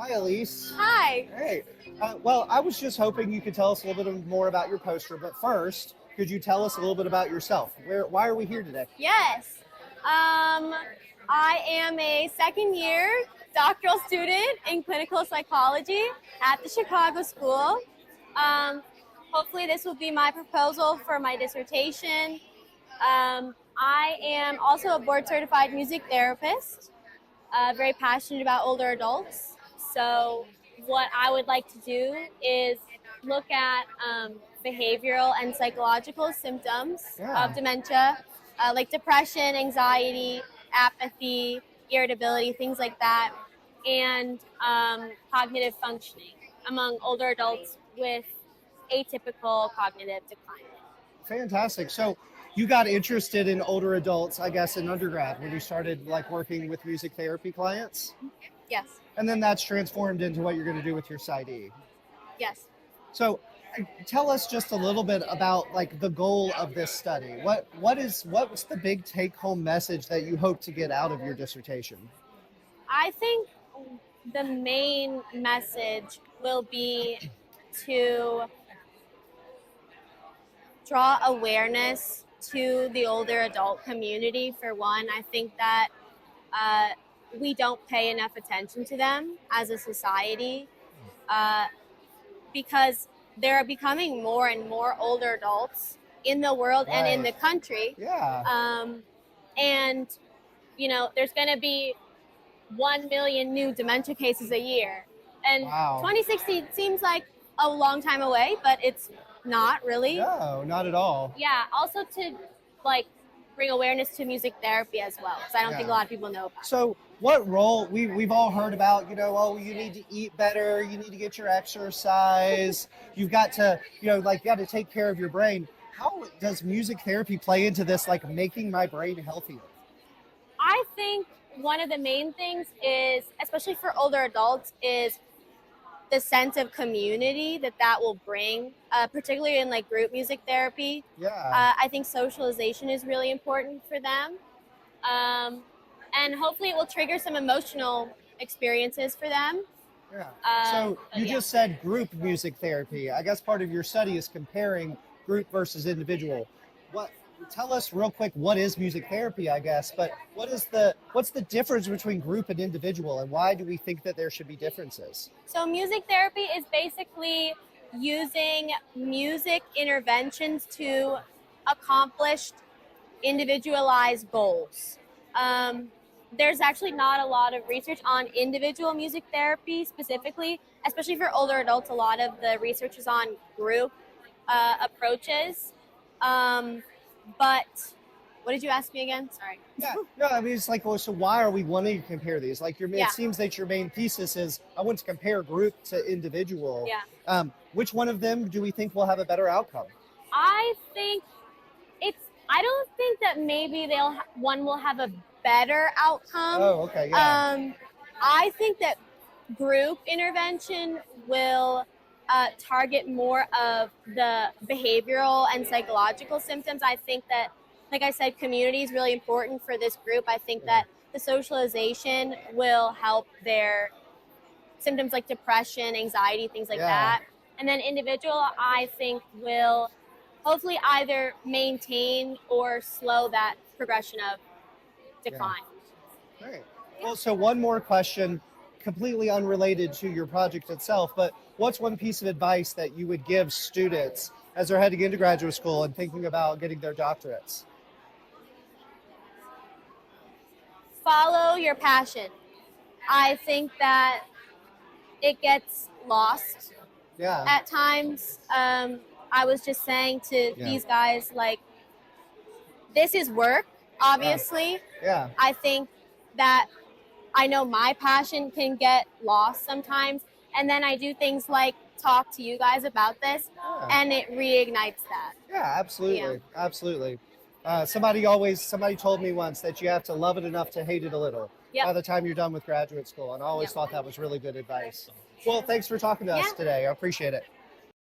Hi, Elyse. Hi. Hey. Well, I was just hoping you could tell us a little bit more about your poster, but first, could you tell us a little bit about yourself? Why are we here today? Yes. I am a second year doctoral student in clinical psychology at the Chicago School. Um, Hopefully, this will be my proposal for my dissertation. I am also a board certified music therapist, very passionate about older adults. So, what I would like to do is look at behavioral and psychological symptoms Yeah, of dementia, like depression, anxiety, apathy, irritability, things like that, and cognitive functioning among older adults with atypical cognitive decline. fantastic. So you got interested in older adults, I guess, in undergrad when you started working with music therapy clients, Yes, and then that's transformed into what you're going to do with your PsyD. yes. So tell us just a little bit about the goal of this study. What's the big take home message that you hope to get out of your dissertation? I think the main message will be to draw awareness to the older adult community. For one, I think that uh, we don't pay enough attention to them as a society uh, because there are becoming more and more older adults in the world and in Right. the country. Yeah. Um, and, there's going to be 1 million new dementia cases a year. And Wow. 2060 seems like a long time away, but it's not really. No, not at all. Yeah, also to like bring awareness to music therapy as well, because I don't think a Yeah. lot of people know about it. So, what role we've all heard about? Oh, you need to eat better. You need to get your exercise. You've got to, you got to take care of your brain. How does music therapy play into this, making my brain healthier? I think one of the main things is, especially for older adults, is the sense of community that will bring, particularly in group music therapy. Yeah. I think socialization is really important for them. And hopefully it will trigger some emotional experiences for them. Yeah. So you Yeah. just said group music therapy. I guess part of your study is comparing group versus individual. What? Tell us real quick, what is music therapy, I guess, but what's the difference between group and individual, and why do we think that there should be differences? So music therapy is basically using music interventions to accomplish individualized goals. There's actually not a lot of research on individual music therapy specifically, especially for older adults. A lot of the research is on group approaches. But what did you ask me again? Sorry. Yeah, no, I mean, it's well, so why are we wanting to compare these? Yeah. It seems that your main thesis is, I want to compare group to individual. Yeah. Which one of them do we think will have a better outcome? I think I don't think that maybe one will have a better outcome. Oh, okay, yeah. I think that group intervention will target more of the behavioral and psychological symptoms. I think that, like I said, community is really important for this group. I think that the socialization will help their symptoms like depression, anxiety, things like that. And then individual, I think, will hopefully either maintain or slow that progression of decline. Yeah. Great. Well, so one more question, completely unrelated to your project itself, but what's one piece of advice that you would give students as they're heading into graduate school and thinking about getting their doctorates? Follow your passion. I think that it gets lost at times. I was just saying to these guys, this is work, obviously. Yeah. I think that I know my passion can get lost sometimes. And then I do things like talk to you guys about this, and it reignites that. Yeah, absolutely. Yeah. Absolutely. Somebody told me once that you have to love it enough to hate it a little by the time you're done with graduate school. And I always thought that was really good advice. Well, thanks for talking to us today. I appreciate it.